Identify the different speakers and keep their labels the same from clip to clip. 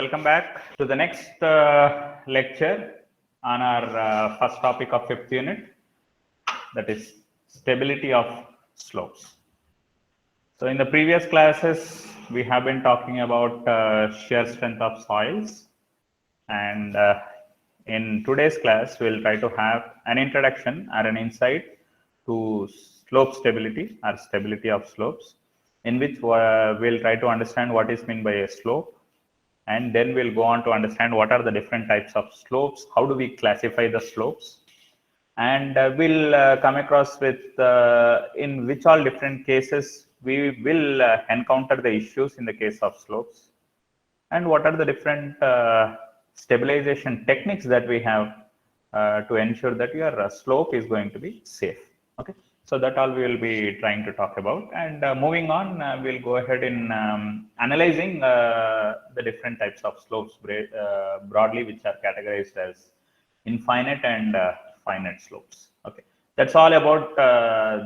Speaker 1: welcome back to the next lecture on our first topic of fifth unit, that is stability of slopes. So in the previous classes, we have been talking about shear strength of soils, and in today's class, we'll try to have an introduction or an insight to slope stability or stability of slopes, in which we'll try to understand what is meant by a slope, and then we'll go on to understand what are the different types of slopes, how do we classify the slopes, and we'll come across with in which all different cases we will encounter the issues in the case of slopes, and what are the different stabilization techniques that we have to ensure that your slope is going to be safe. Okay, so that all we will be trying to talk about, and moving on, we'll go ahead in analyzing the different types of slopes broadly, which are categorized as infinite and finite slopes. Okay, that's all about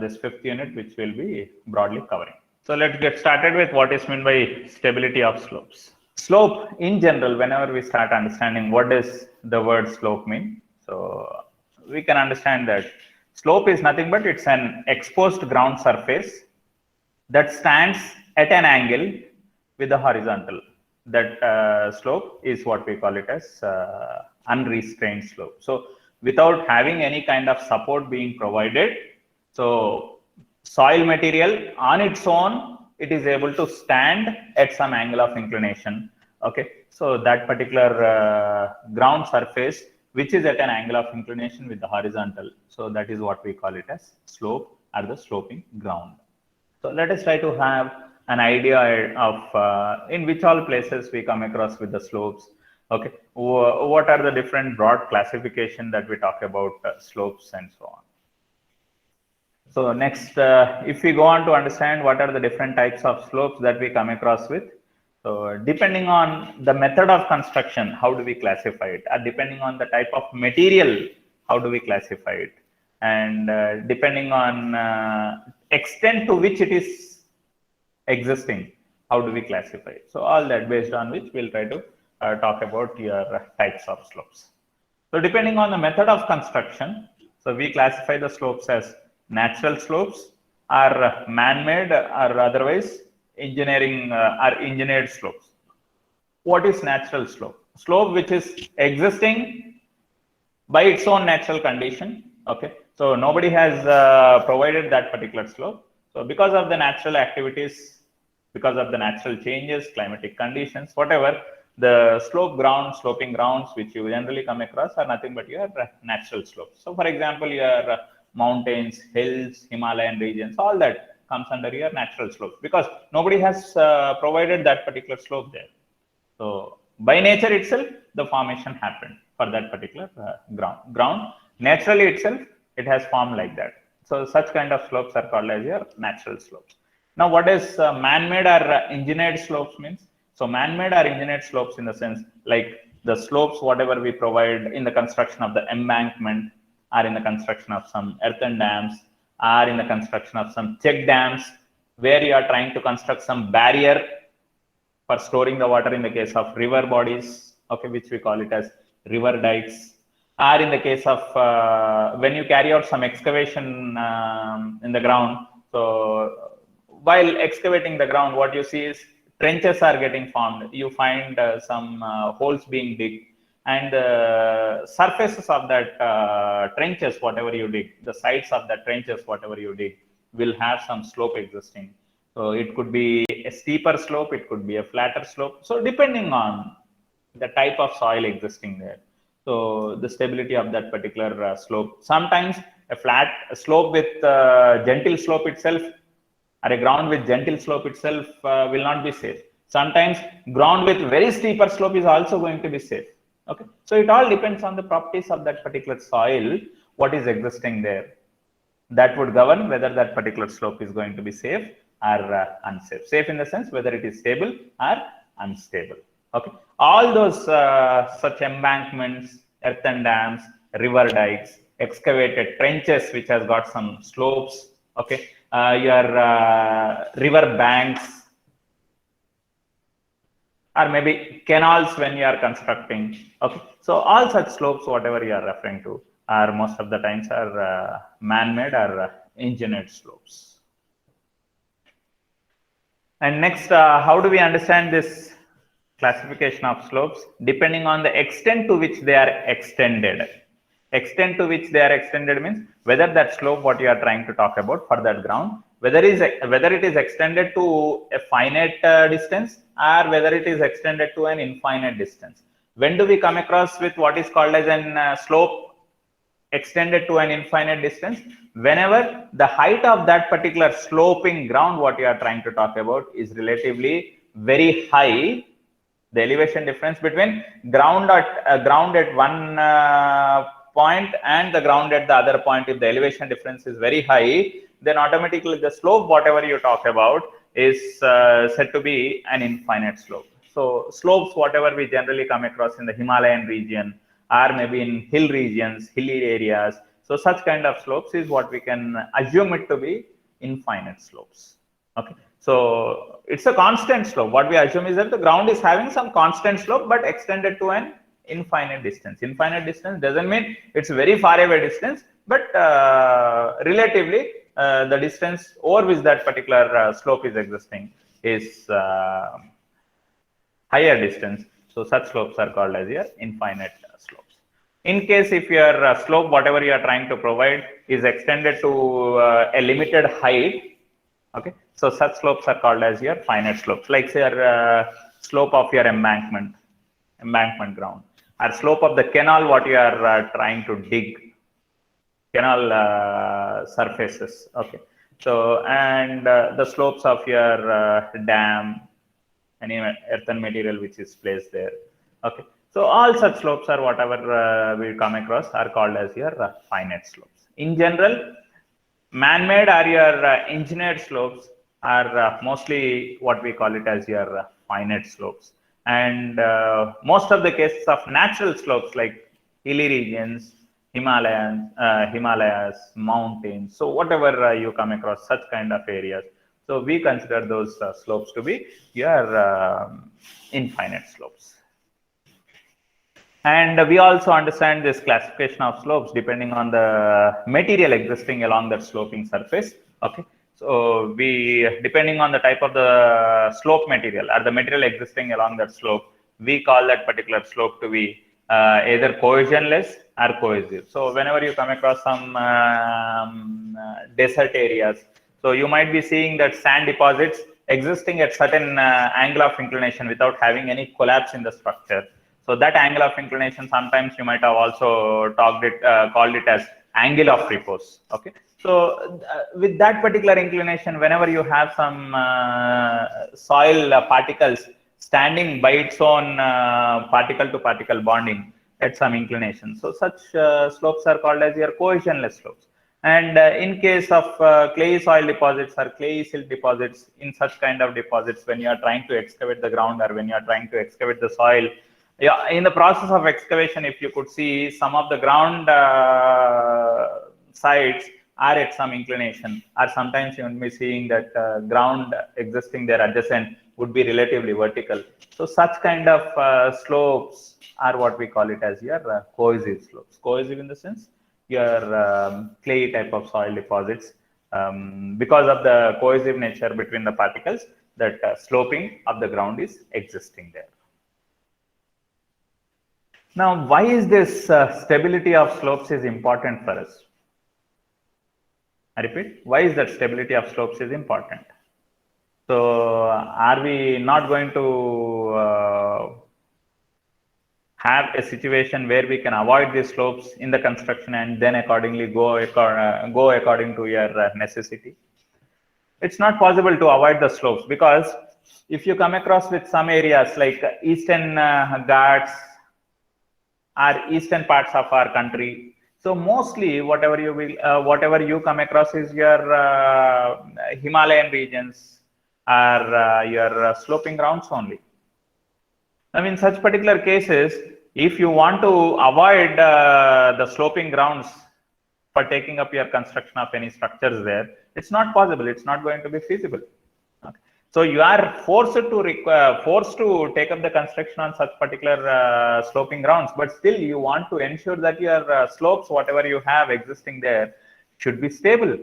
Speaker 1: this fifth unit, which we'll be broadly covering. So let's get started with what is meant by stability of slopes. Slope in general, whenever we start understanding what does the word slope mean, so we can understand that slope is nothing but it's an exposed ground surface that stands at an angle with the horizontal. That slope is what we call it as unrestrained slope. So without having any kind of support being provided, so soil material on its own, it is able to stand at some angle of inclination. Okay, so that particular ground surface which is at an angle of inclination with the horizontal, so that is what we call it as slope or the sloping ground. So let us try to have an idea of in which all places we come across with the slopes. Okay, what are the different broad classification that we talk about slopes and so on. So next, if we go on to understand what are the different types of slopes that we come across with, so depending on the method of construction, how do we classify it? Depending on the type of material, how do we classify it? And depending on extent to which it is existing, how do we classify it? So all that based on which we'll try to talk about your types of slopes. So depending on the method of construction, so we classify the slopes as natural slopes, or man-made, or otherwise engineering or engineered slopes. What is natural slope? Slope which is existing by its own natural condition. Okay, so nobody has provided that particular slope. So because of the natural activities, because of the natural changes, climatic conditions, whatever, the sloping grounds which you generally come across are nothing but your natural slopes. So for example, your mountains, hills, Himalayan regions, all that comes under your natural slopes, because nobody has provided that particular slope there. So by nature itself, the formation happened for that particular ground. Naturally itself, it has formed like that. So such kind of slopes are called as your natural slopes. Now, what is man-made or engineered slopes means? So man-made or engineered slopes in the sense like the slopes, whatever we provide in the construction of the embankment, or in the construction of some earthen dams, or in the construction of some check dams, where you are trying to construct some barrier for storing the water in the case of river bodies, okay, which we call it as river dikes, or in the case of when you carry out some excavation in the ground. So while excavating the ground, what you see is trenches are getting formed. You find some holes being digged, and the surfaces of that trenches, whatever you dig, the sides of the trenches, whatever you dig, will have some slope existing. So it could be a steeper slope, it could be a flatter slope. So depending on the type of soil existing there, so the stability of that particular slope. Sometimes a slope with gentle slope itself, or a ground with gentle slope itself will not be safe. Sometimes ground with very steeper slope is also going to be safe. Okay, so it all depends on the properties of that particular soil, what is existing there. That would govern whether that particular slope is going to be safe or unsafe. Safe in the sense whether it is stable or unstable. Okay, all those such embankments, earthen dams, river dikes, excavated trenches which has got some slopes. Okay, your river banks, or maybe canals when you are constructing. Okay, so all such slopes, whatever you are referring to, are most of the times are man-made or engineered slopes. And next, how do we understand this classification of slopes? Depending on the extent to which they are extended. Extent to which they are extended means whether that slope what you are trying to talk about for that ground, whether it is extended to a finite distance or whether it is extended to an infinite distance. When do we come across with what is called as an slope extended to an infinite distance? Whenever the height of that particular sloping ground what you are trying to talk about is relatively very high, the elevation difference between ground at one point and the ground at the other point, if the elevation difference is very high, then automatically the slope whatever you talk about is said to be an infinite slope. So slopes whatever we generally come across in the Himalayan region or maybe in hill regions, hilly areas, so such kind of slopes is what we can assume it to be infinite slopes. Okay, so it's a constant slope. What we assume is that the ground is having some constant slope but extended to an infinite distance. Infinite distance doesn't mean it's very far away distance, but relatively the distance over which that particular slope is existing is higher distance. So such slopes are called as your infinite slopes. In case if your slope whatever you are trying to provide is extended to a limited height, okay, so such slopes are called as your finite slopes, like say your slope of your embankment ground, or slope of the canal what you are trying to dig, canal surfaces. Okay, so and the slopes of your dam, any earthen material which is placed there. Okay, so all such slopes are whatever we come across are called as your finite slopes. In general, man-made or your engineered slopes are mostly what we call it as your finite slopes, and most of the cases of natural slopes like hilly regions, Himalayas, mountains, so whatever you come across such kind of areas, so we consider those slopes to be your infinite slopes. And we also understand this classification of slopes depending on the material existing along that sloping surface. Okay, so we, depending on the type of the slope material or the material existing along that slope, we call that particular slope to be either cohesionless or cohesive. So whenever you come across some desert areas, so you might be seeing that sand deposits existing at certain angle of inclination without having any collapse in the structure. So that angle of inclination, sometimes you might have also called it as angle of repose. Okay, so with that particular inclination, whenever you have some soil particles standing by its own particle to particle bonding at some inclination, so such slopes are called as your cohesionless slopes. And in case of clay soil deposits or clay silt deposits, in such kind of deposits, when you are trying to excavate the ground or when you are trying to excavate the soil, yeah, in the process of excavation, if you could see some of the ground sides are at some inclination, or sometimes you will be seeing that ground existing there adjacent would be relatively vertical. So such kind of slopes are what we call it as your cohesive slopes. Cohesive in the sense your clay type of soil deposits, because of the cohesive nature between the particles, that sloping of the ground is existing there. Now, why is this stability of slopes is important for us? I repeat, why is that stability of slopes is important? So, are we not going to have a situation where we can avoid these slopes in the construction and then accordingly go according to your necessity? It's not possible to avoid the slopes, because if you come across with some areas like Eastern Ghats or eastern parts of our country, so mostly whatever you come across is your Himalayan regions or your sloping grounds only. I mean, such particular cases, if you want to avoid the sloping grounds for taking up your construction of any structures there, it's not possible. It's not going to be feasible. Okay. So you are forced to take up the construction on such particular sloping grounds, but still you want to ensure that your slopes, whatever you have existing there, should be stable,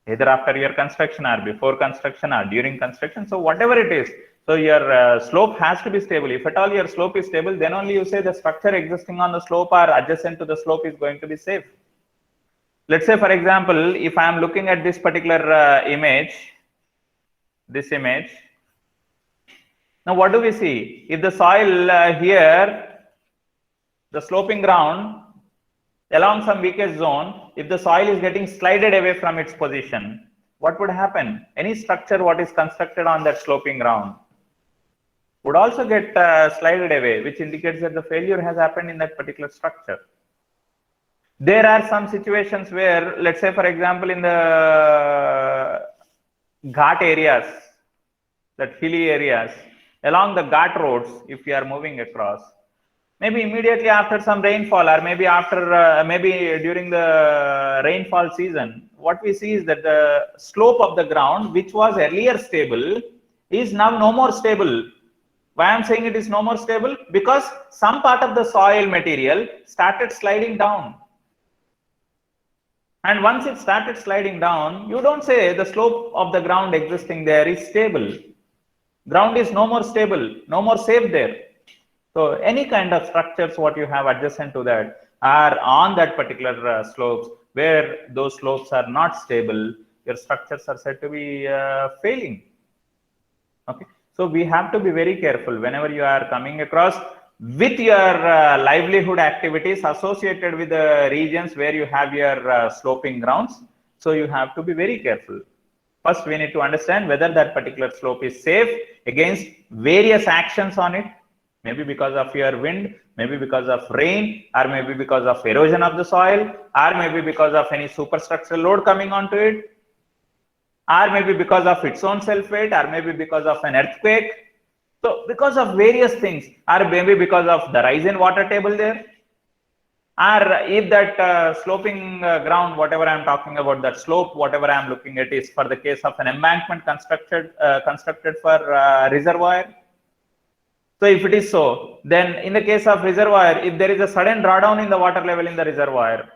Speaker 1: either after your construction or before construction or during construction. So whatever it is, so your slope has to be stable. If at all your slope is stable, then only you say the structure existing on the slope or adjacent to the slope is going to be safe. Let's say, for example, if I am looking at this particular image, now what do we see? If the soil here, the sloping ground along some weakest zone, if the soil is getting slided away from its position, what would happen? Any structure what is constructed on that sloping ground would also get slided away, which indicates that the failure has happened in that particular structure. There are some situations where, let's say, for example, in the ghat areas, that hilly areas, along the ghat roads, if we are moving across, maybe immediately after some rainfall, or maybe after maybe during the rainfall season, what we see is that the slope of the ground, which was earlier stable, is now no more stable. Why I'm saying it is no more stable? Because some part of the soil material started sliding down. And once it started sliding down, you don't say the slope of the ground existing there is stable. Ground is no more stable, no more safe there. So any kind of structures what you have adjacent to that are on that particular slopes, where those slopes are not stable, your structures are said to be failing. Okay, so we have to be very careful whenever you are coming across with your livelihood activities associated with the regions where you have your sloping grounds. So you have to be very careful. First, we need to understand whether that particular slope is safe against various actions on it. Maybe because of your wind, maybe because of rain, or maybe because of erosion of the soil, or maybe because of any superstructural load coming onto it, or maybe because of its own self-weight, or maybe because of an earthquake. So because of various things, or maybe because of the rise in water table there, or if that sloping ground, whatever I am talking about, that slope, whatever I am looking at is for the case of an embankment constructed for reservoir. So if it is so, then in the case of reservoir, if there is a sudden drawdown in the water level in the reservoir,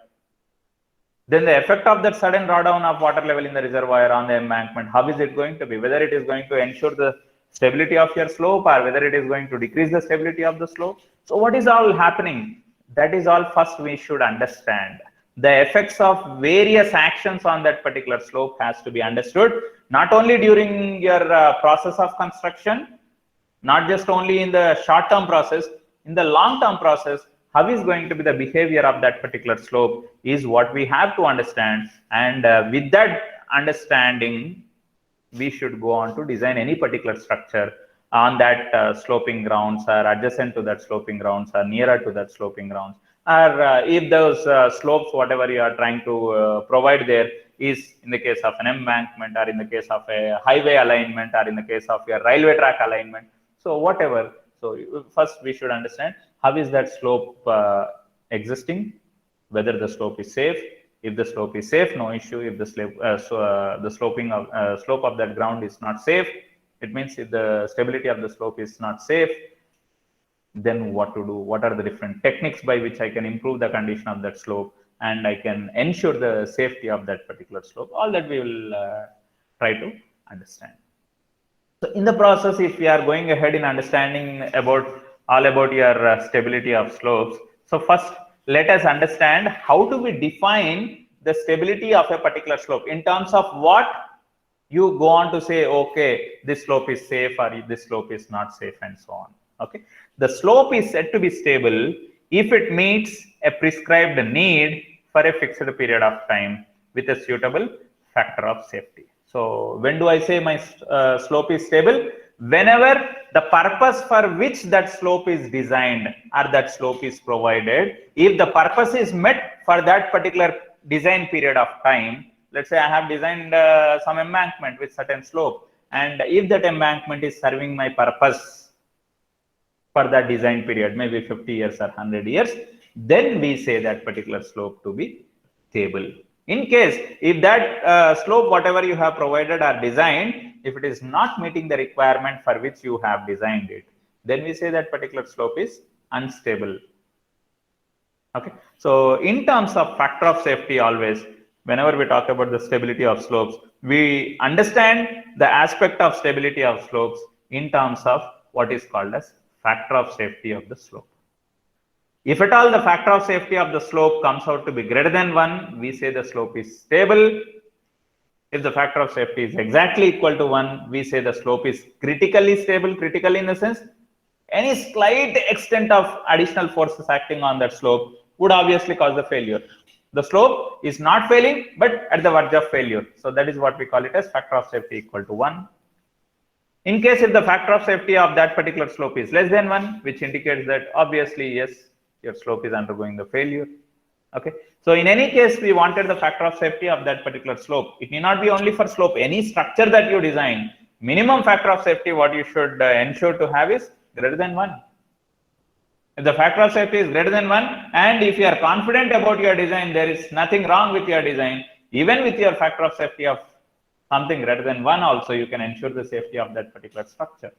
Speaker 1: then the effect of that sudden drawdown of water level in the reservoir on the embankment, how is it going to be? Whether it is going to ensure the stability of your slope, or whether it is going to decrease the stability of the slope. So what is all happening? That is all first we should understand. The effects of various actions on that particular slope has to be understood, not only during your process of construction, not just only in the short-term process, in the long-term process, how is going to be the behavior of that particular slope is what we have to understand. And with that understanding, we should go on to design any particular structure on that sloping grounds, or adjacent to that sloping grounds, or nearer to that sloping grounds, or if those slopes, whatever you are trying to provide there, is in the case of an embankment, or in the case of a highway alignment, or in the case of your railway track alignment. So whatever. So first we should understand how is that slope existing, whether the slope is safe. If the slope is safe, no issue. If the slope, slope of that ground is not safe, it means if the stability of the slope is not safe, then what to do? What are the different techniques by which I can improve the condition of that slope, and I can ensure the safety of that particular slope? All that we will try to understand. So in the process, if we are going ahead in understanding all about your stability of slopes, so first let us understand how do we define the stability of a particular slope in terms of what you go on to say, okay, this slope is safe or this slope is not safe, and so on. Okay, the slope is said to be stable if it meets a prescribed need for a fixed period of time with a suitable factor of safety. So when do I say my slope is stable? Whenever the purpose for which that slope is designed or that slope is provided, if the purpose is met for that particular design period of time, let's say I have designed some embankment with certain slope, and if that embankment is serving my purpose for that design period, maybe 50 years or 100 years, then we say that particular slope to be stable. In case if that slope, whatever you have provided or designed, if it is not meeting the requirement for which you have designed it, then we say that particular slope is unstable. Okay, so in terms of factor of safety, always whenever we talk about the stability of slopes, we understand the aspect of stability of slopes in terms of what is called as factor of safety of the slope. If at all the factor of safety of the slope comes out to be greater than 1, we say the slope is stable. If the factor of safety is exactly equal to 1, we say the slope is critically stable. Critical in the sense, any slight extent of additional forces acting on that slope would obviously cause the failure. The slope is not failing, but at the verge of failure. So that is what we call it as factor of safety equal to 1. In case if the factor of safety of that particular slope is less than 1, which indicates that obviously, yes, your slope is undergoing the failure. Okay, so in any case, we wanted the factor of safety of that particular slope. It need not be only for slope. Any structure that you design, minimum factor of safety what you should ensure to have is greater than 1. If the factor of safety is greater than 1, and if you are confident about your design, there is nothing wrong with your design, even with your factor of safety of something greater than 1 also, you can ensure the safety of that particular structure.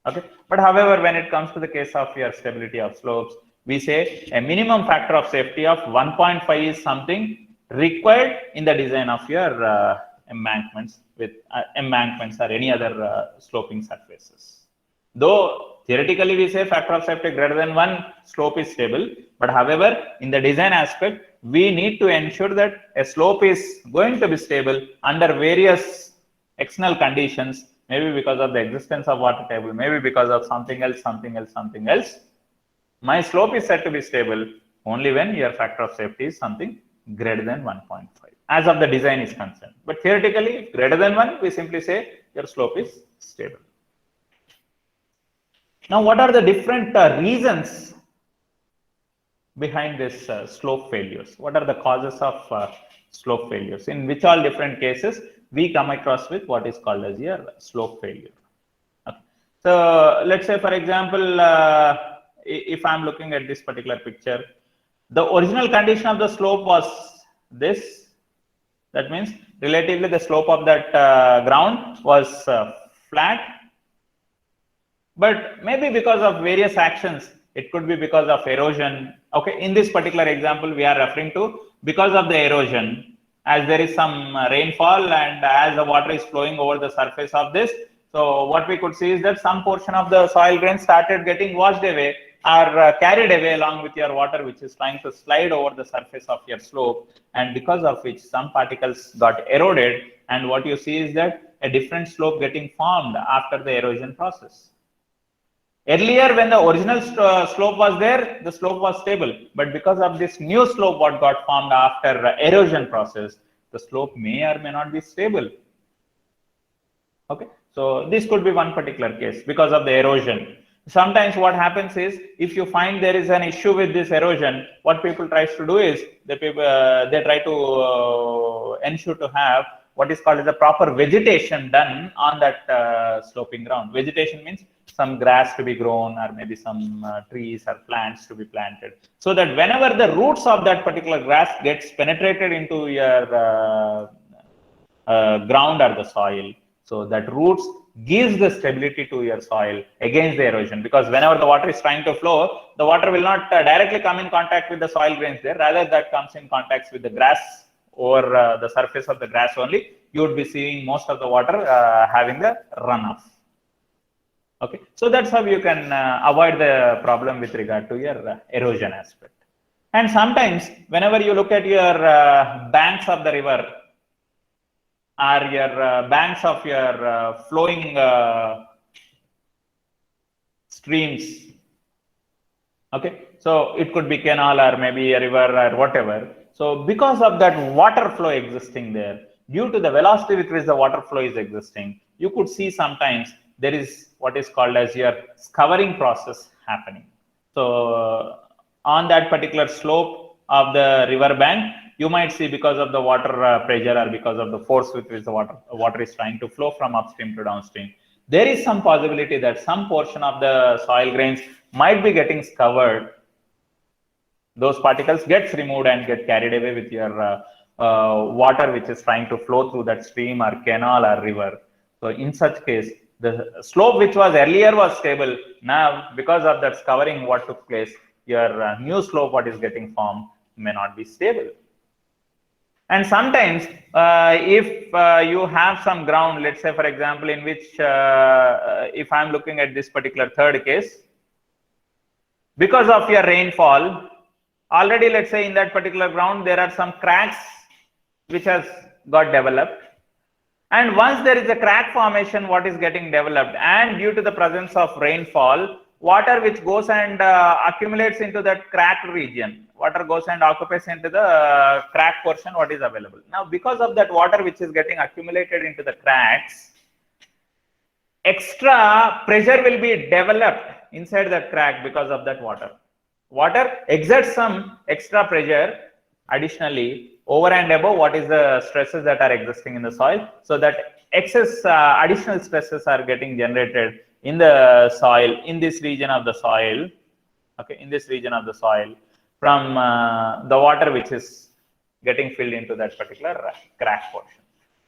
Speaker 1: Okay, but however, when it comes to the case of your stability of slopes, we say a minimum factor of safety of 1.5 is something required in the design of your embankments with embankments or any other sloping surfaces. Though theoretically we say factor of safety greater than 1, slope is stable, but however, in the design aspect, we need to ensure that a slope is going to be stable under various external conditions, maybe because of the existence of water table, maybe because of something else. My slope is said to be stable only when your factor of safety is something greater than 1.5 as of the design is concerned. But theoretically, if greater than 1, we simply say your slope is stable. Now, what are the different reasons behind this slope failures? What are the causes of slope failures? In which all different cases we come across with what is called as your slope failure. Okay. So let's say, for example, if I'm looking at this particular picture, the original condition of the slope was this. That means relatively the slope of that ground was flat. But maybe because of various actions, it could be because of erosion. Okay, in this particular example, we are referring to because of the erosion, as there is some rainfall and as the water is flowing over the surface of this. So what we could see is that some portion of the soil grain started getting washed away or carried away along with your water, which is trying to slide over the surface of your slope, and because of which some particles got eroded. And what you see is that a different slope getting formed after the erosion process. Earlier, when the original slope was there, the slope was stable. But because of this new slope what got formed after erosion process, the slope may or may not be stable. Okay, so this could be one particular case because of the erosion. Sometimes what happens is, if you find there is an issue with this erosion, what people tries to do is they try to ensure to have what is called as the proper vegetation done on that sloping ground. Vegetation means some grass to be grown, or maybe some trees or plants to be planted, so that whenever the roots of that particular grass gets penetrated into your ground or the soil, so that roots gives the stability to your soil against the erosion. Because whenever the water is trying to flow, the water will not directly come in contact with the soil grains there, rather that comes in contact with the grass or the surface of the grass only. You would be seeing most of the water having the runoff. Okay, so that's how you can avoid the problem with regard to your erosion aspect. And sometimes whenever you look at your banks of the river, or your banks of your flowing streams, okay, so it could be canal or maybe a river or whatever. So because of that water flow existing there, due to the velocity with which the water flow is existing, you could see sometimes there is what is called as your scouring process happening. So on that particular slope of the river bank, you might see, because of the water pressure or because of the force with which the water is trying to flow from upstream to downstream, there is some possibility that some portion of the soil grains might be getting scoured. Those particles gets removed and get carried away with your water which is trying to flow through that stream or canal or river. So in such case, the slope which was earlier was stable. Now, because of that covering what took place, your new slope what is getting formed may not be stable. And sometimes if you have some ground, let's say for example, in which if I'm looking at this particular third case, because of your rainfall, already let's say in that particular ground, there are some cracks which has got developed. And once there is a crack formation, what is getting developed, and due to the presence of rainfall, water which goes and accumulates into that cracked region, water goes and occupies into the crack portion what is available. Now, because of that water which is getting accumulated into the cracks, extra pressure will be developed inside that crack because of that water. Water exerts some extra pressure additionally over and above what is the stresses that are existing in the soil, so that excess additional stresses are getting generated in the soil, in this region of the soil, okay, in this region of the soil from the water which is getting filled into that particular crack portion.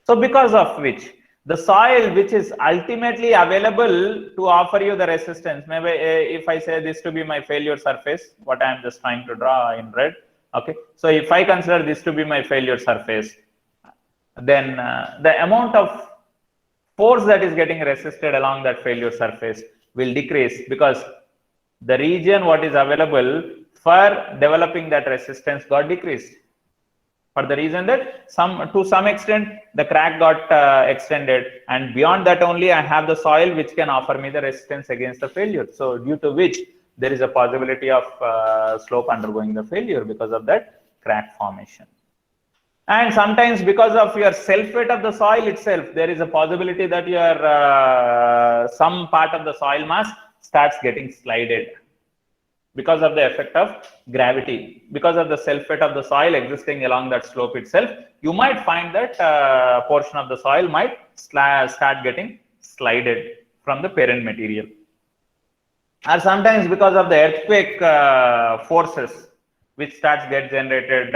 Speaker 1: So because of which the soil which is ultimately available to offer you the resistance, maybe if I say this to be my failure surface, what I am just trying to draw in red. Okay, so if I consider this to be my failure surface, then the amount of force that is getting resisted along that failure surface will decrease, because the region what is available for developing that resistance got decreased, for the reason that to some extent the crack got extended, and beyond that only I have the soil which can offer me the resistance against the failure. So due to which there is a possibility of slope undergoing the failure because of that crack formation. And sometimes because of your self weight of the soil itself, there is a possibility that your some part of the soil mass starts getting slided because of the effect of gravity. Because of the self weight of the soil existing along that slope itself, you might find that portion of the soil might start getting slided from the parent material. Or sometimes because of the earthquake forces which get generated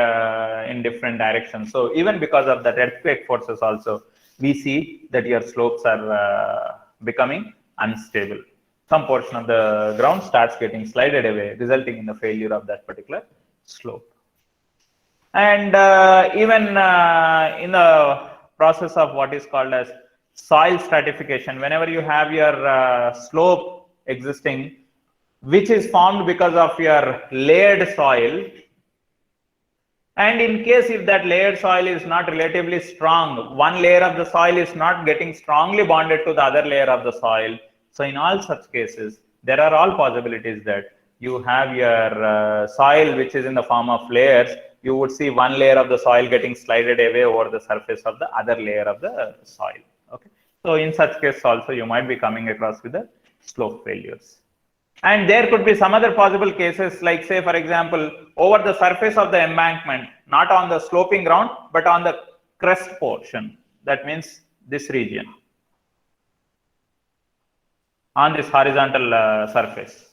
Speaker 1: in different directions. So even because of that earthquake forces also, we see that your slopes are becoming unstable. Some portion of the ground starts getting slided away, resulting in the failure of that particular slope. And even in the process of what is called as soil stratification, whenever you have your slope existing, which is formed because of your layered soil, and in case if that layered soil is not relatively strong, one layer of the soil is not getting strongly bonded to the other layer of the soil. So in all such cases, there are all possibilities that you have your soil which is in the form of layers. You would see one layer of the soil getting slided away over the surface of the other layer of the soil. Okay, so in such case also you might be coming across with the slope failures. And there could be some other possible cases, like say for example, over the surface of the embankment, not on the sloping ground, but on the crest portion. That means this region, on this horizontal surface.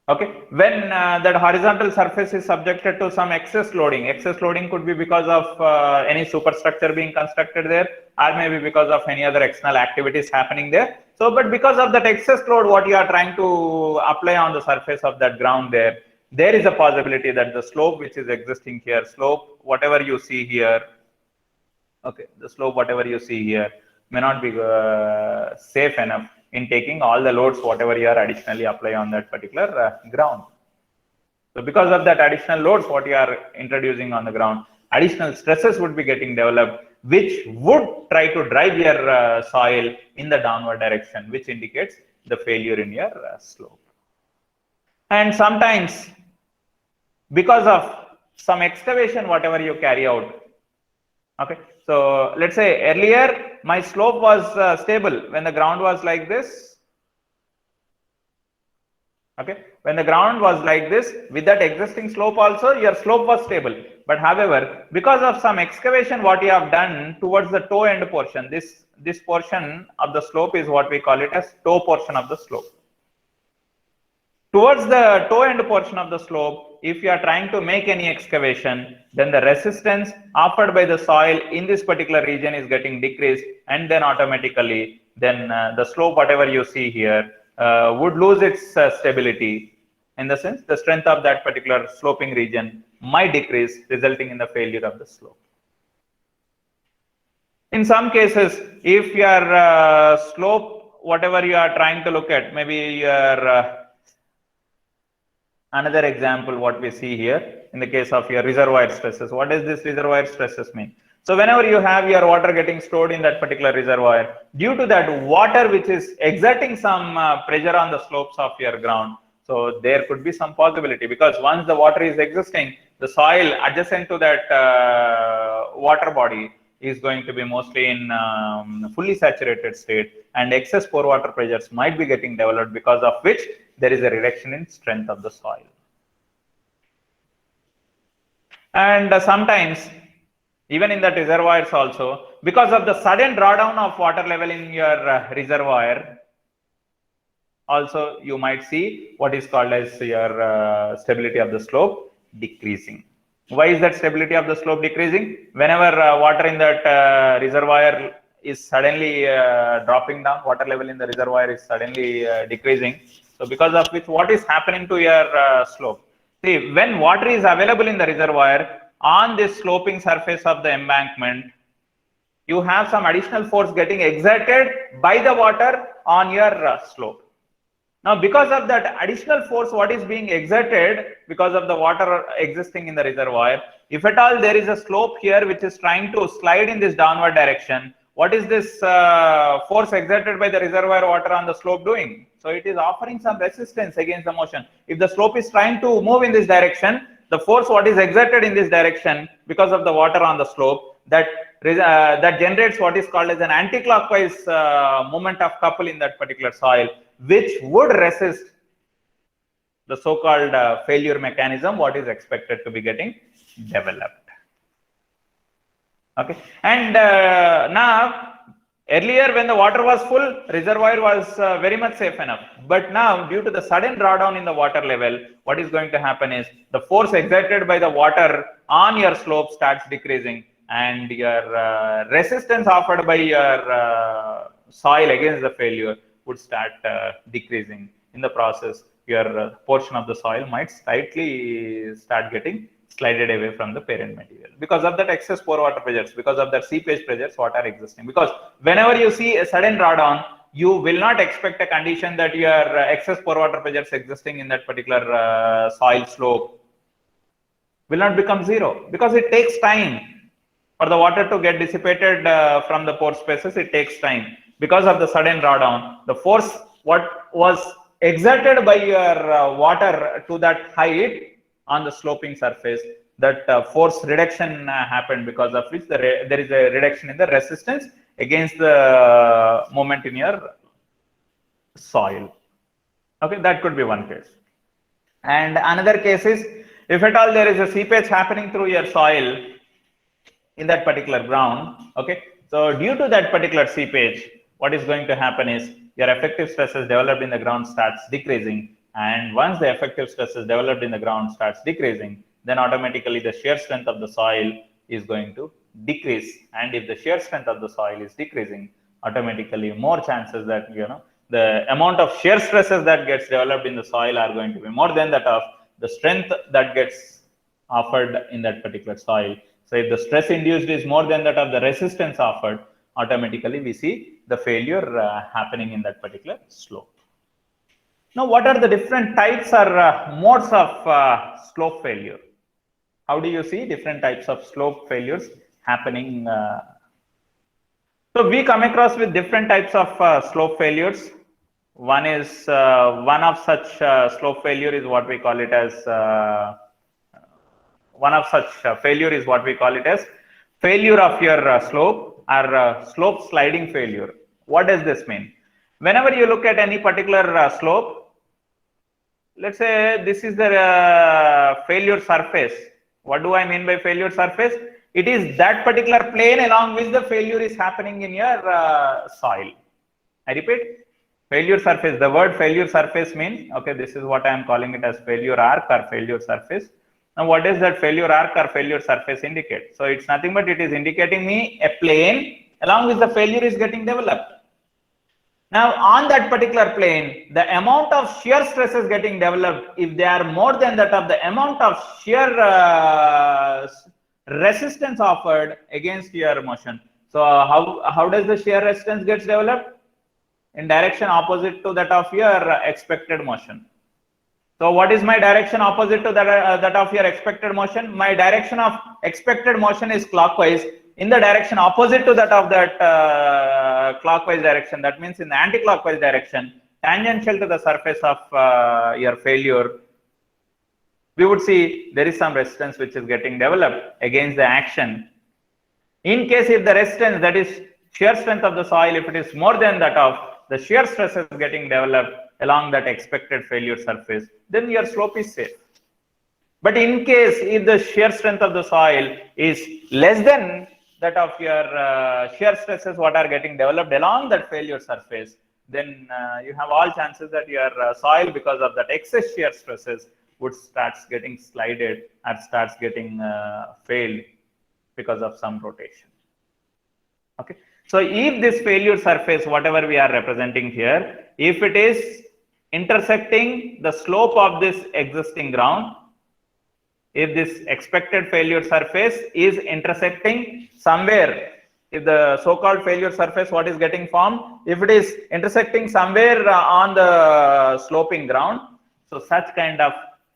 Speaker 1: Okay, when that horizontal surface is subjected to some excess loading could be because of any superstructure being constructed there, or maybe because of any other external activities happening there. So, but because of that excess load, what you are trying to apply on the surface of that ground there is a possibility that the slope which is existing here, slope whatever you see here, okay, the slope whatever you see here may not be safe enough in taking all the loads whatever you are additionally apply on that particular ground. So because of that additional loads what you are introducing on the ground, additional stresses would be getting developed, which would try to drive your soil in the downward direction, which indicates the failure in your slope. And sometimes because of some excavation whatever you carry out, okay, so let's say earlier my slope was stable when the ground was like this. Okay, when the ground was like this, with that existing slope also your slope was stable. But however, because of some excavation what you have done towards the toe end portion, this portion of the slope is what we call it as toe portion of the slope. Towards the toe end portion of the slope, if you are trying to make any excavation, then the resistance offered by the soil in this particular region is getting decreased, and then automatically then the slope, whatever you see here, would lose its stability. In the sense, the strength of that particular sloping region might decrease, resulting in the failure of the slope. In some cases, if your slope, whatever you are trying to look at, maybe your another example, what we see here in the case of your reservoir stresses. What does this reservoir stresses mean? So whenever you have your water getting stored in that particular reservoir, due to that water which is exerting some pressure on the slopes of your ground, so there could be some possibility, because once the water is existing, the soil adjacent to that water body is going to be mostly in fully saturated state, and excess pore water pressures might be getting developed, because of which there is a reduction in strength of the soil. And sometimes even in that reservoirs also, because of the sudden drawdown of water level in your reservoir, also you might see what is called as your stability of the slope decreasing. Why is that stability of the slope decreasing? Whenever water in that reservoir is suddenly dropping down, water level in the reservoir is suddenly decreasing. So because of which, what is happening to your slope? See, when water is available in the reservoir on this sloping surface of the embankment, you have some additional force getting exerted by the water on your slope. Now, because of that additional force, what is being exerted because of the water existing in the reservoir, if at all there is a slope here which is trying to slide in this downward direction, what is this force exerted by the reservoir water on the slope doing? So it is offering some resistance against the motion. If the slope is trying to move in this direction, the force what is exerted in this direction because of the water on the slope, that generates what is called as an anti-clockwise moment of couple in that particular soil, which would resist the so-called failure mechanism what is expected to be getting developed. Okay, and now earlier when the water was full, reservoir was very much safe enough, but now due to the sudden drawdown in the water level, what is going to happen is the force exerted by the water on your slope starts decreasing, and your resistance offered by your soil against the failure would start decreasing. In the process, your portion of the soil might slightly start getting slided away from the parent material because of that excess pore water pressures, because of that seepage pressures what are existing. Because whenever you see a sudden drawdown, you will not expect a condition that your excess pore water pressures existing in that particular soil slope will not become zero, because it takes time for the water to get dissipated from the pore spaces. It takes time because of the sudden drawdown. The force what was exerted by your water to that height on the sloping surface, that force reduction happened, because of which there is a reduction in the resistance against the moment in your soil. Okay, that could be one case. And another case is, if at all there is a seepage happening through your soil in that particular ground, okay, so due to that particular seepage, what is going to happen is your effective stresses developed in the ground starts decreasing, and once the effective stresses developed in the ground starts decreasing, then automatically the shear strength of the soil is going to decrease. And if the shear strength of the soil is decreasing, automatically more chances that the amount of shear stresses that gets developed in the soil are going to be more than that of the strength that gets offered in that particular soil. So if the stress induced is more than that of the resistance offered, automatically we see the failure happening in that particular slope. Now, what are the different types or modes of slope failure? How do you see different types of slope failures happening? So we come across with different types of slope failures. One is one of such slope failure is what we call it as failure of your slope, or slope sliding failure. What does this mean? Whenever you look at any particular slope, let's say this is the failure surface. What do I mean by failure surface? It is that particular plane along which the failure is happening in your soil. I repeat, failure surface. The word failure surface means, okay, this is what I am calling it as failure arc or failure surface. Now, what does that failure arc or failure surface indicate? So it's nothing but it is indicating me a plane along which the failure is getting developed. Now on that particular plane, the amount of shear stresses getting developed, if they are more than that of the amount of shear resistance offered against your motion. So how does the shear resistance gets developed? In direction opposite to that of your expected motion. So what is my direction opposite to that of your expected motion? My direction of expected motion is clockwise. In the direction opposite to that of that clockwise direction, that means in the anti-clockwise direction, tangential to the surface of your failure, we would see there is some resistance which is getting developed against the action. In case if the resistance, that is shear strength of the soil, if it is more than that of the shear stress is getting developed along that expected failure surface, then your slope is safe. But in case if the shear strength of the soil is less than that of your shear stresses what are getting developed along that failure surface, then you have all chances that your soil, because of that excess shear stresses, would starts getting slided or starts getting failed because of some rotation. Okay. So if this failure surface, whatever we are representing here, if it is intersecting the slope of this existing ground, if this expected failure surface is intersecting somewhere, if the so-called failure surface what is getting formed, if it is intersecting somewhere on the sloping ground, so such kind of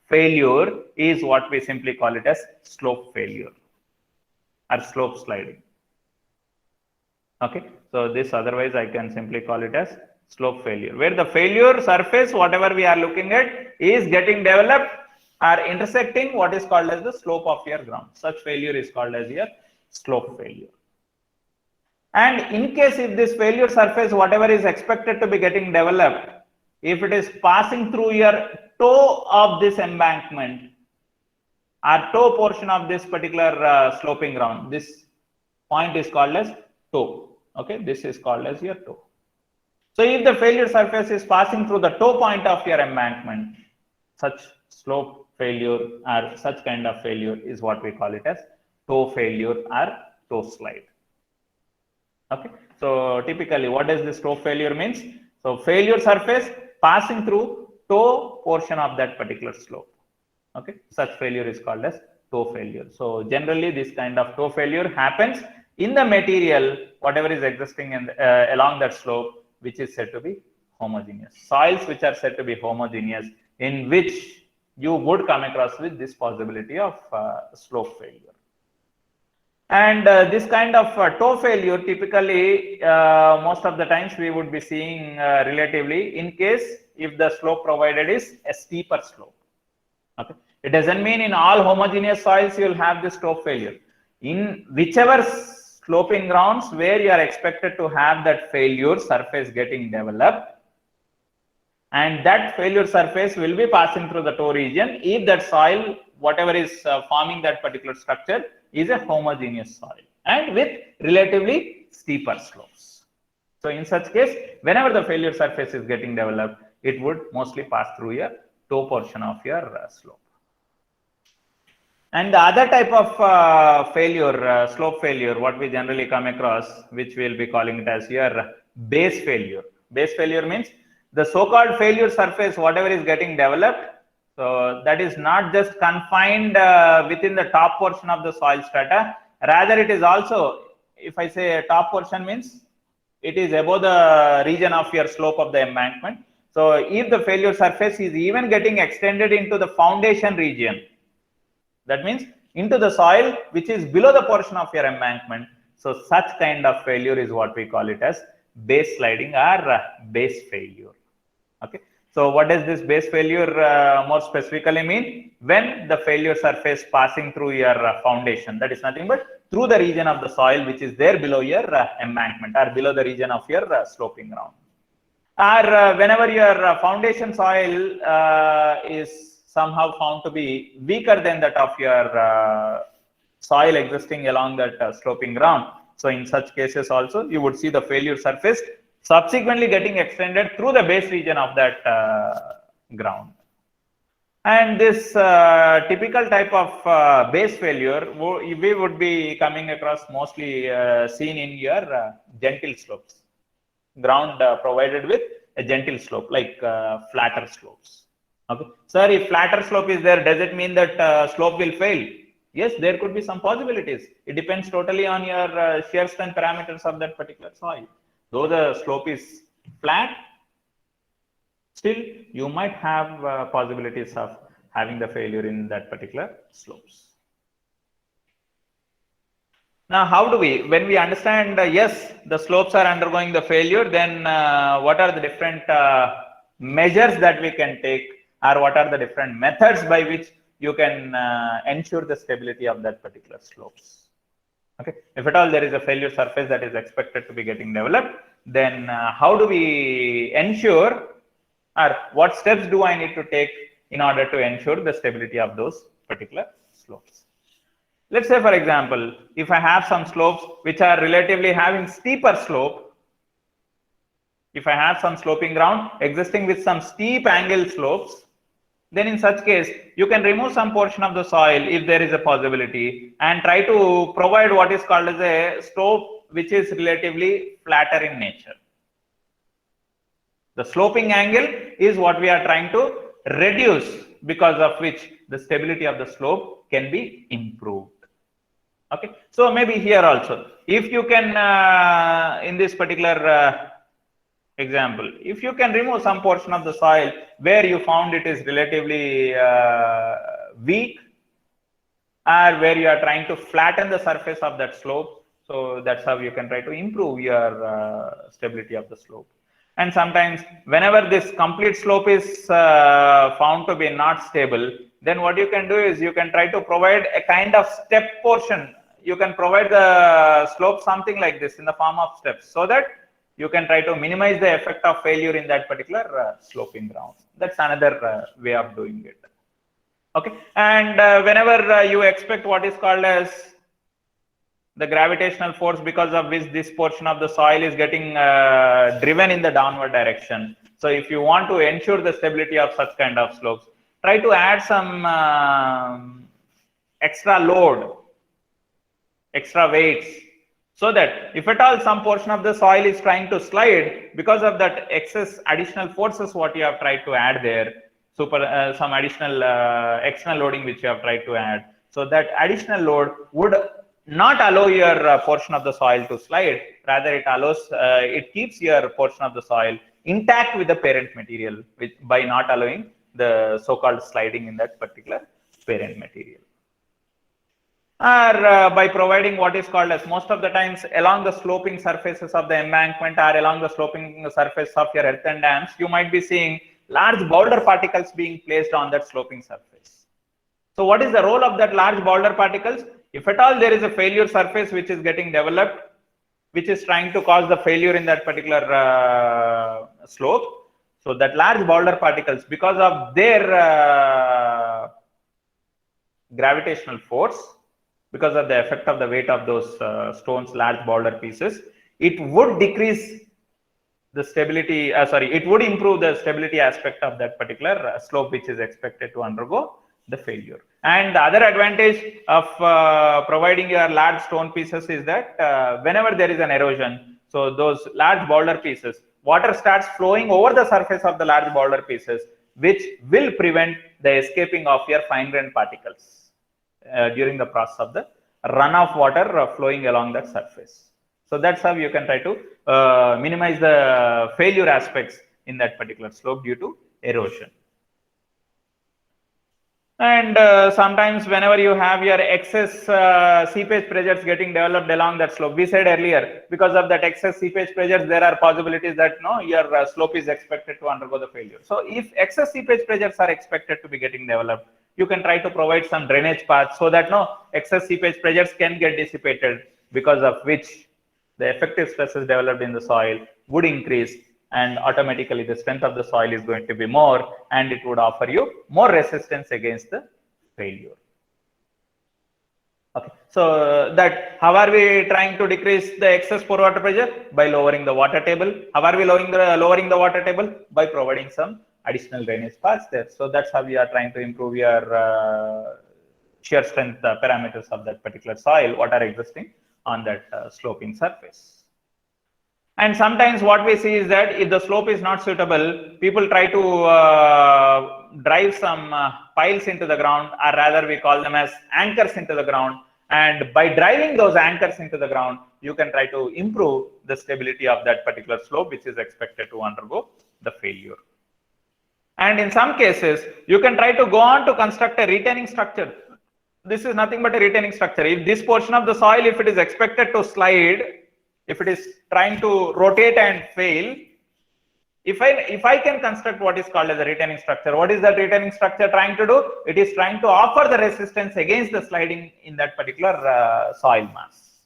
Speaker 1: failure is what we simply call it as slope failure or slope sliding. Okay, so this otherwise I can simply call it as slope failure, where the failure surface, whatever we are looking at, is getting developed or intersecting what is called as the slope of your ground. Such failure is called as your slope failure. And in case if this failure surface, whatever is expected to be getting developed, if it is passing through your toe of this embankment or toe portion of this particular sloping ground, this point is called as toe. Okay, this is called as your toe. So if the failure surface is passing through the toe point of your embankment, such slope failure or such kind of failure is what we call it as toe failure or toe slide. Okay, so typically what does this toe failure means? So failure surface passing through toe portion of that particular slope. Okay, such failure is called as toe failure. So generally this kind of toe failure happens in the material whatever is existing in along that slope, which is said to be homogeneous. Soils which are said to be homogeneous, in which you would come across with this possibility of slope failure. And this kind of toe failure typically most of the times we would be seeing relatively in case if the slope provided is a steeper slope. Okay, it doesn't mean in all homogeneous soils you will have this toe failure. In whichever sloping grounds where you are expected to have that failure surface getting developed, and that failure surface will be passing through the toe region if that soil, whatever is forming that particular structure, is a homogeneous soil and with relatively steeper slopes. So in such case, whenever the failure surface is getting developed, it would mostly pass through your toe portion of your slope. And the other type of failure, slope failure, what we generally come across, which we will be calling it as your base failure. Base failure means the so-called failure surface, whatever is getting developed, so that is not just confined within the top portion of the soil strata. Rather, it is also, if I say a top portion means it is above the region of your slope of the embankment. So if the failure surface is even getting extended into the foundation region, that means into the soil which is below the portion of your embankment. So such kind of failure is what we call it as base sliding or base failure. Okay. So what does this base failure more specifically mean? When the failure surface passing through your foundation, that is nothing but through the region of the soil which is there below your embankment or below the region of your sloping ground. Or whenever your foundation soil is somehow found to be weaker than that of your soil existing along that sloping ground. So in such cases also, you would see the failure surface subsequently getting extended through the base region of that ground. And this typical type of base failure, we would be coming across mostly seen in your gentle slopes. ground provided with a gentle slope, like flatter slopes. Okay, sir, if flatter slope is there, does it mean that slope will fail? Yes, there could be some possibilities. It depends totally on your shear strength parameters of that particular soil. Though the slope is flat, still you might have possibilities of having the failure in that particular slopes. Now, how do we, when we understand, yes, the slopes are undergoing the failure, then what are the different measures that we can take, or what are the different methods by which you can ensure the stability of that particular slopes? Okay, if at all there is a failure surface that is expected to be getting developed, then how do we ensure, or what steps do I need to take in order to ensure the stability of those particular slopes? Let's say, for example, if I have some slopes which are relatively having steeper slope, if I have some sloping ground existing with some steep angle slopes, then in such case, you can remove some portion of the soil if there is a possibility and try to provide what is called as a slope which is relatively flatter in nature. The sloping angle is what we are trying to reduce, because of which the stability of the slope can be improved. Okay, so maybe here also, if you can, in this particular example, if you can remove some portion of the soil where you found it is relatively weak, or where you are trying to flatten the surface of that slope, so that's how you can try to improve your stability of the slope. And sometimes whenever this complete slope is found to be not stable, then what you can do is you can try to provide a kind of step portion. You can provide the slope something like this in the form of steps, so that you can try to minimize the effect of failure in that particular sloping ground. That's another way of doing it. Okay, and whenever you expect what is called as the gravitational force, because of which this portion of the soil is getting driven in the downward direction. So if you want to ensure the stability of such kind of slopes, try to add some extra load, extra weights, so that if at all some portion of the soil is trying to slide, because of that excess additional forces what you have tried to add there, some additional external loading which you have tried to add, so that additional load would not allow your portion of the soil to slide, rather it allows, it keeps your portion of the soil intact with the parent material, by not allowing the so-called sliding in that particular parent material. Or by providing what is called as, most of the times along the sloping surfaces of the embankment or along the sloping surface of your earthen dams, you might be seeing large boulder particles being placed on that sloping surface. So what is the role of that large boulder particles? If at all there is a failure surface which is getting developed, which is trying to cause the failure in that particular slope, so that large boulder particles, because of their gravitational force, because of the effect of the weight of those stones, large boulder pieces, it would decrease the stability, it would improve the stability aspect of that particular slope which is expected to undergo the failure. And the other advantage of providing your large stone pieces is that whenever there is an erosion, so those large boulder pieces, water starts flowing over the surface of the large boulder pieces, which will prevent the escaping of your fine grained particles during the process of the runoff water flowing along that surface. So that's how you can try to minimize the failure aspects in that particular slope due to erosion. And sometimes whenever you have your excess seepage pressures getting developed along that slope, we said earlier, because of that excess seepage pressures, there are possibilities that your slope is expected to undergo the failure. So if excess seepage pressures are expected to be getting developed, you can try to provide some drainage paths, so that excess seepage pressures can get dissipated, because of which the effective stresses developed in the soil would increase, and automatically the strength of the soil is going to be more, and it would offer you more resistance against the failure. Okay, so that, how are we trying to decrease the excess pore water pressure? By lowering the water table. How are we lowering the water table? By providing some additional drainage paths there. So that's how we are trying to improve your shear strength parameters of that particular soil, what are existing on that sloping surface. And sometimes what we see is that if the slope is not suitable, people try to drive some piles into the ground, or rather we call them as anchors into the ground. And by driving those anchors into the ground, you can try to improve the stability of that particular slope, which is expected to undergo the failure. And in some cases, you can try to go on to construct a retaining structure. This is nothing but a retaining structure. If this portion of the soil, if it is expected to slide, if it is trying to rotate and fail, if I can construct what is called as a retaining structure, what is that retaining structure trying to do? It is trying to offer the resistance against the sliding in that particular soil mass.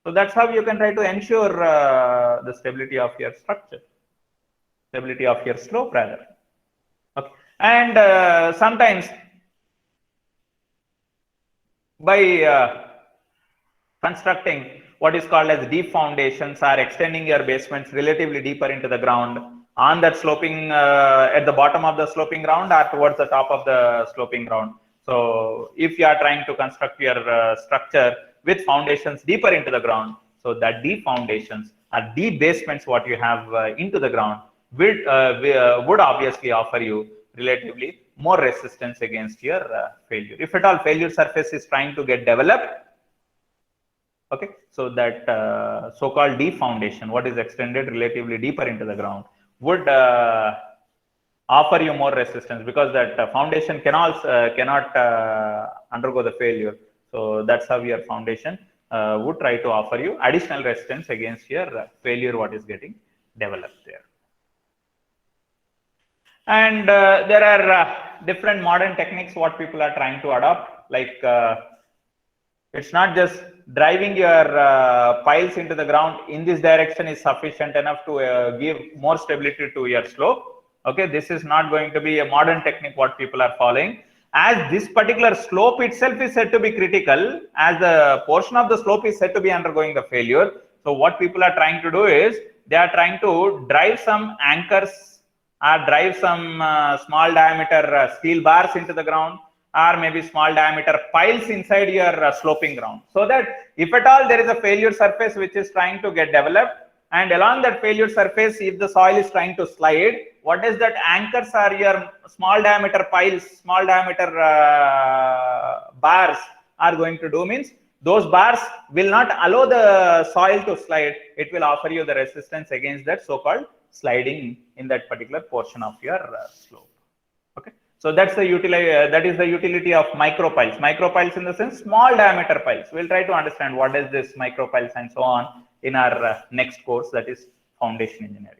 Speaker 1: So that's how you can try to ensure the stability of your structure, stability of your slope rather. Okay. And sometimes by constructing what is called as deep foundations or extending your basements relatively deeper into the ground on that sloping at the bottom of the sloping ground or towards the top of the sloping ground. So if you are trying to construct your structure with foundations deeper into the ground, so that deep foundations or deep basements what you have into the ground would obviously offer you relatively more resistance against your failure. If at all failure surface is trying to get developed, okay, so that so-called deep foundation, what is extended relatively deeper into the ground, would offer you more resistance, because that foundation cannot undergo the failure. So that's how your foundation would try to offer you additional resistance against your failure what is getting developed there. And there are different modern techniques what people are trying to adopt, like it's not just driving your piles into the ground in this direction is sufficient enough to give more stability to your slope. Okay, this is not going to be a modern technique what people are following, as this particular slope itself is said to be critical, as the portion of the slope is said to be undergoing the failure. So what people are trying to do is they are trying to drive some anchors or drive some small diameter steel bars into the ground, or maybe small diameter piles inside your sloping ground, so that if at all there is a failure surface which is trying to get developed, and along that failure surface, if the soil is trying to slide, what is that anchors are your small diameter piles, small diameter bars are going to do means those bars will not allow the soil to slide. It will offer you the resistance against that so-called sliding in that particular portion of your slope. Okay, so that's the utility of micro piles. Micro piles in the sense small diameter piles. We'll try to understand what is this micro piles and so on in our next course, that is foundation engineering.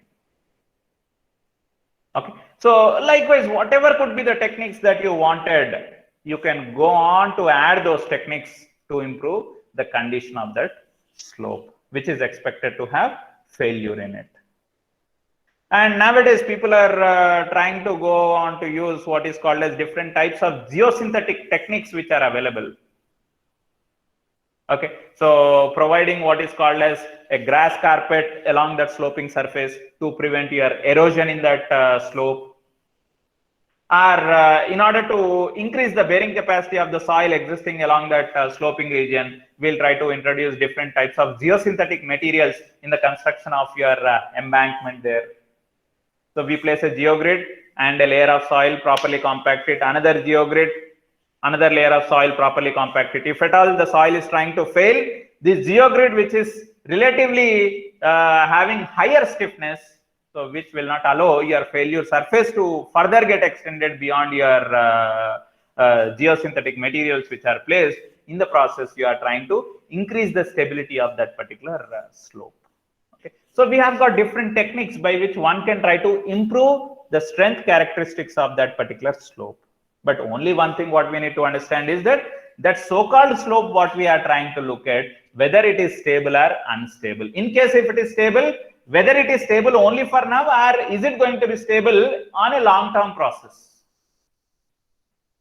Speaker 1: Okay, so likewise, whatever could be the techniques that you wanted, you can go on to add those techniques to improve the condition of that slope, which is expected to have failure in it. And nowadays people are trying to go on to use what is called as different types of geosynthetic techniques which are available. Okay, so providing what is called as a grass carpet along that sloping surface to prevent your erosion in that slope, or in order to increase the bearing capacity of the soil existing along that sloping region, we'll try to introduce different types of geosynthetic materials in the construction of your embankment there. So we place a geogrid and a layer of soil, properly compact it, another geogrid, another layer of soil, properly compact it. If at all the soil is trying to fail, this geogrid, which is relatively having higher stiffness, so which will not allow your failure surface to further get extended beyond your geosynthetic materials which are placed. In the process, you are trying to increase the stability of that particular slope. Okay, so we have got different techniques by which one can try to improve the strength characteristics of that particular slope. But only one thing what we need to understand is that that so-called slope what we are trying to look at, whether it is stable or unstable. In case if it is stable, whether it is stable only for now, or is it going to be stable on a long-term process?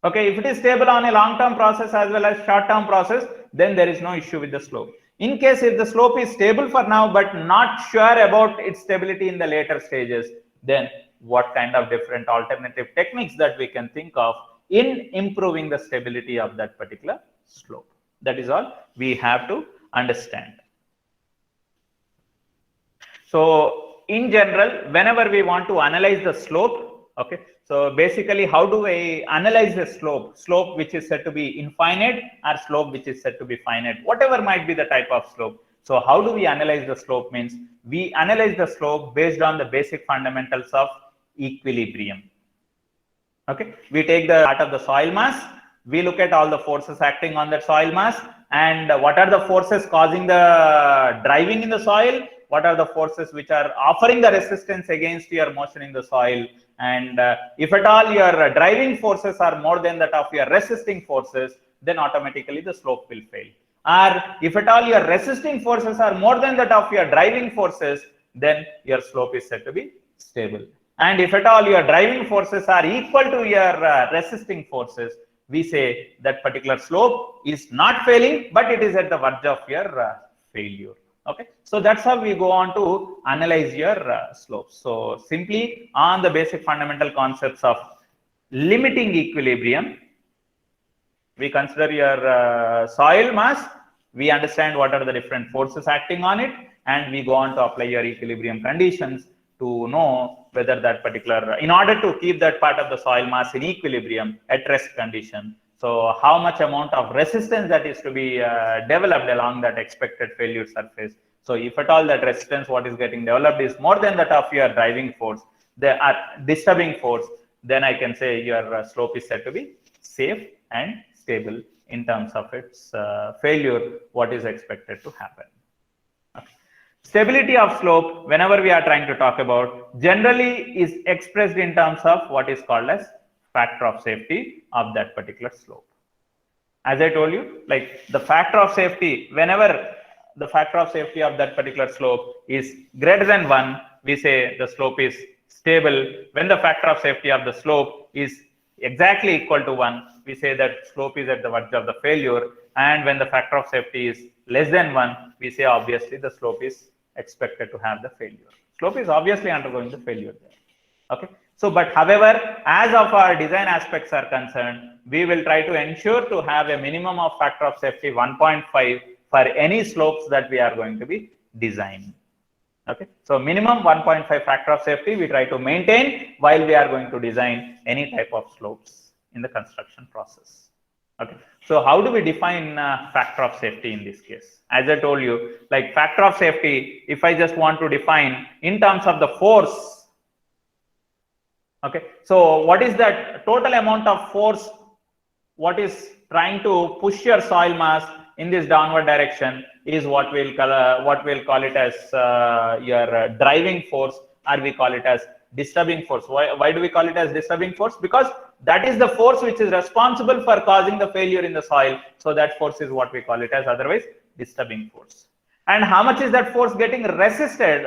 Speaker 1: Okay, if it is stable on a long-term process as well as short-term process, then there is no issue with the slope. In case if the slope is stable for now but not sure about its stability in the later stages, then what kind of different alternative techniques that we can think of in improving the stability of that particular slope? That is all we have to understand. So in general, whenever we want to analyze the slope, okay, so basically how do we analyze the slope which is said to be infinite or slope which is said to be finite, whatever might be the type of slope. So how do we analyze the slope? Means we analyze the slope based on the basic fundamentals of equilibrium. Okay, we take the part of the soil mass, we look at all the forces acting on that soil mass, and what are the forces causing the driving in the soil, what are the forces which are offering the resistance against your motion in the soil, and if at all your driving forces are more than that of your resisting forces, then automatically the slope will fail. Or if at all your resisting forces are more than that of your driving forces, then your slope is said to be stable. And if at all your driving forces are equal to your resisting forces, we say that particular slope is not failing, but it is at the verge of your failure. Okay, so that's how we go on to analyze your slopes. So simply on the basic fundamental concepts of limiting equilibrium, we consider your soil mass, we understand what are the different forces acting on it, and we go on to apply your equilibrium conditions to know whether that particular, in order to keep that part of the soil mass in equilibrium at rest condition. So how much amount of resistance that is to be developed along that expected failure surface. So if at all that resistance what is getting developed is more than that of your driving force, the disturbing force, then I can say your slope is said to be safe and stable in terms of its failure, what is expected to happen. Okay. Stability of slope, whenever we are trying to talk about, generally is expressed in terms of what is called as factor of safety of that particular slope. As I told you, like the factor of safety, whenever the factor of safety of that particular slope is greater than 1, we say the slope is stable. When the factor of safety of the slope is exactly equal to 1, we say that slope is at the verge of the failure. And when the factor of safety is less than 1, we say obviously the slope is expected to have the failure. Slope is obviously undergoing the failure there. Okay. So, but however, as of our design aspects are concerned, we will try to ensure to have a minimum of factor of safety 1.5 for any slopes that we are going to be designing. Okay, so minimum 1.5 factor of safety we try to maintain while we are going to design any type of slopes in the construction process. Okay, so how do we define factor of safety in this case? As I told you, like factor of safety, if I just want to define in terms of the force, okay, so what is that total amount of force what is trying to push your soil mass in this downward direction is what we'll call it as your driving force, or we call it as disturbing force. Why do we call it as disturbing force? Because that is the force which is responsible for causing the failure in the soil. So that force is what we call it as otherwise disturbing force. And how much is that force getting resisted,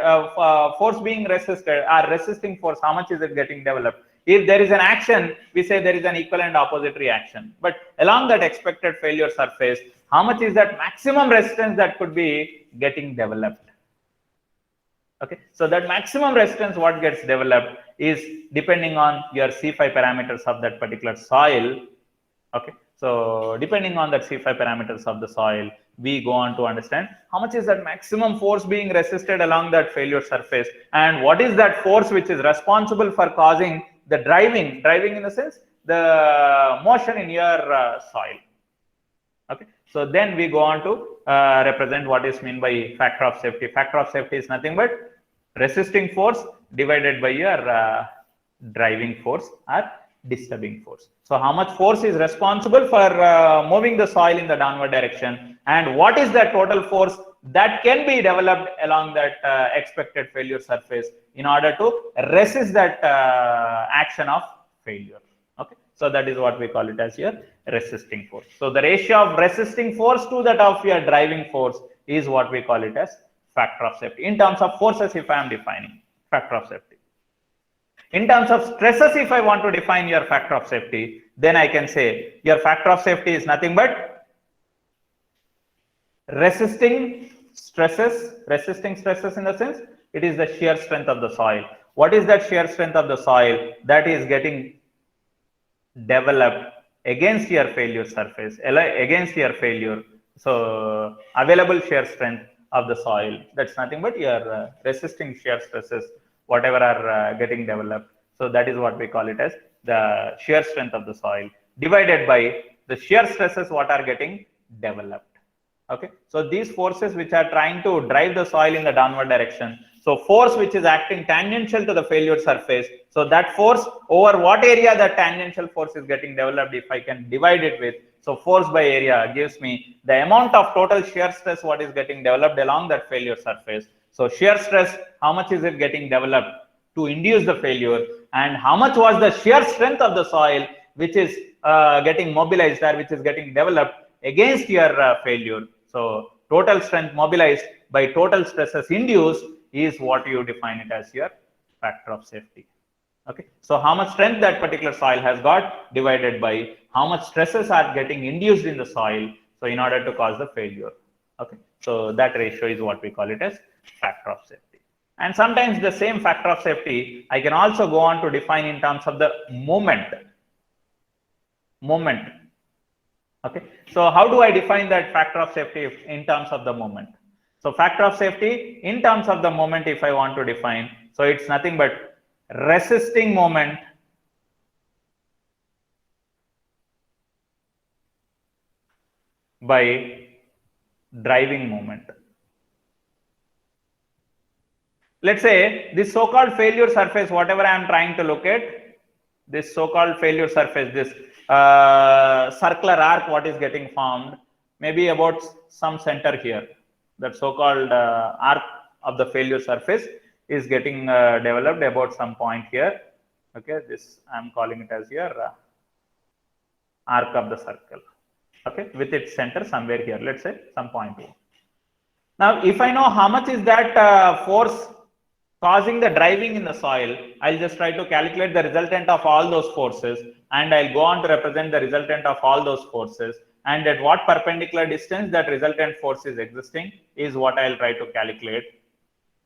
Speaker 1: force being resisted or resisting force, how much is it getting developed? If there is an action, we say there is an equal and opposite reaction. But along that expected failure surface, how much is that maximum resistance that could be getting developed? Okay, so that maximum resistance what gets developed is depending on your C5 parameters of that particular soil. Okay, so depending on that C5 parameters of the soil, we go on to understand how much is that maximum force being resisted along that failure surface, and what is that force which is responsible for causing the driving in the sense the motion in your soil. Okay, so then we go on to represent what is meant by factor of safety. Factor of safety is nothing but resisting force divided by your driving force or disturbing force. So how much force is responsible for moving the soil in the downward direction, and what is the total force that can be developed along that expected failure surface in order to resist that action of failure. Okay, so that is what we call it as your resisting force. So the ratio of resisting force to that of your driving force is what we call it as factor of safety. In terms of forces, if I am defining factor of safety. In terms of stresses, if I want to define your factor of safety, then I can say your factor of safety is nothing but resisting stresses in the sense it is the shear strength of the soil. What is that shear strength of the soil that is getting developed against your failure surface, against your failure? So available shear strength of the soil. That's nothing but your resisting shear stresses, whatever are getting developed. So that is what we call it as the shear strength of the soil divided by the shear stresses what are getting developed. Okay, so these forces which are trying to drive the soil in the downward direction. So force which is acting tangential to the failure surface. So that force over what area the tangential force is getting developed, if I can divide it with, so force by area gives me the amount of total shear stress what is getting developed along that failure surface. So shear stress, how much is it getting developed to induce the failure, and how much was the shear strength of the soil which is getting mobilized or which is getting developed against your failure. So total strength mobilized by total stresses induced is what you define it as your factor of safety. Okay, so how much strength that particular soil has got divided by how much stresses are getting induced in the soil, so in order to cause the failure. Okay, so that ratio is what we call it as factor of safety. And sometimes the same factor of safety I can also go on to define in terms of the moment. Okay, so how do I define that factor of safety in terms of the moment? So factor of safety in terms of the moment, if I want to define, so it's nothing but resisting moment by driving moment. Let's say this so-called failure surface, whatever I am trying to look at, this so-called failure surface, this circular arc what is getting formed, maybe about some center here. That so-called arc of the failure surface is getting developed about some point here. Okay, this I am calling it as your arc of the circle. Okay, with its center somewhere here, let's say some point here. Now, if I know how much is that force causing the driving in the soil, I'll just try to calculate the resultant of all those forces, and I'll go on to represent the resultant of all those forces, and at what perpendicular distance that resultant force is existing is what I'll try to calculate.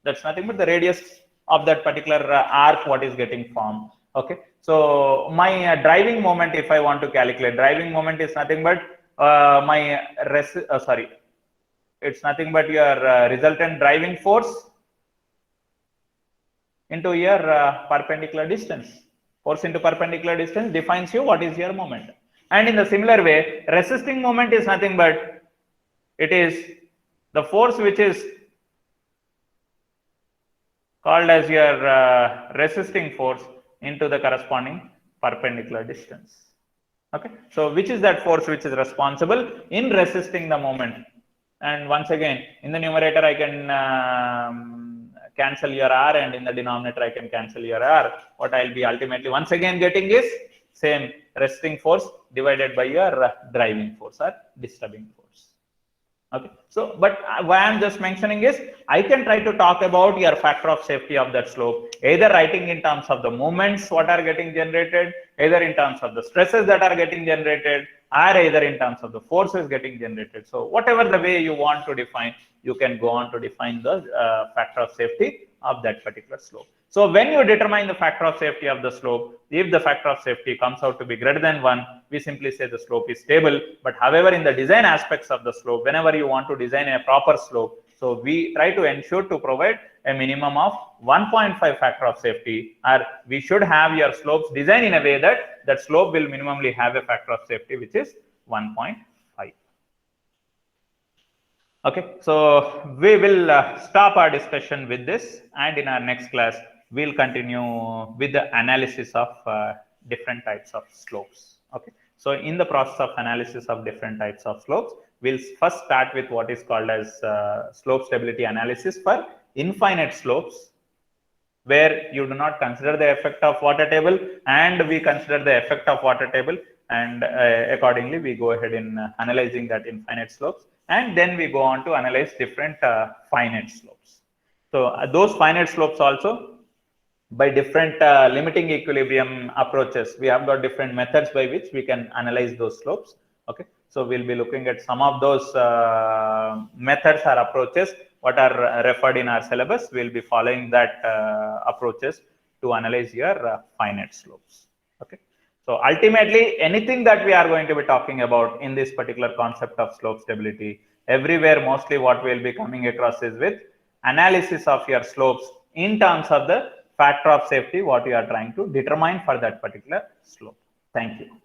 Speaker 1: That's nothing but the radius of that particular arc what is getting formed. Okay, so my driving moment, if I want to calculate, driving moment is nothing but it's nothing but your resultant driving force into your perpendicular distance. Force into perpendicular distance defines you what is your moment. And in the similar way, resisting moment is nothing but it is the force which is called as your resisting force into the corresponding perpendicular distance. Okay, so which is that force which is responsible in resisting the moment? And once again, in the numerator I can cancel your R, and in the denominator I can cancel your R. What I'll be ultimately once again getting is same resisting force divided by your driving force or disturbing force. Okay, so but why I'm just mentioning is I can try to talk about your factor of safety of that slope, either writing in terms of the moments what are getting generated, either in terms of the stresses that are getting generated, or either in terms of the forces getting generated. So whatever the way you want to define, you can go on to define the factor of safety of that particular slope. So when you determine the factor of safety of the slope, if the factor of safety comes out to be greater than 1, we simply say the slope is stable. But however, in the design aspects of the slope, whenever you want to design a proper slope, so we try to ensure to provide a minimum of 1.5 factor of safety, or we should have your slopes designed in a way that that slope will minimally have a factor of safety which is 1.5. Okay, so we will stop our discussion with this, and in our next class we'll continue with the analysis of different types of slopes. Okay, so in the process of analysis of different types of slopes, we'll first start with what is called as slope stability analysis for infinite slopes, where you do not consider the effect of water table and we consider the effect of water table, and accordingly we go ahead in analyzing that infinite slopes, and then we go on to analyze different finite slopes. So those finite slopes also, by different limiting equilibrium approaches, we have got different methods by which we can analyze those slopes. Okay, so we'll be looking at some of those methods or approaches what are referred in our syllabus. We'll be following that approaches to analyze your finite slopes. Okay, so ultimately anything that we are going to be talking about in this particular concept of slope stability Everywhere, mostly what we'll be coming across is with analysis of your slopes in terms of the factor of safety, what you are trying to determine for that particular slope. Thank you.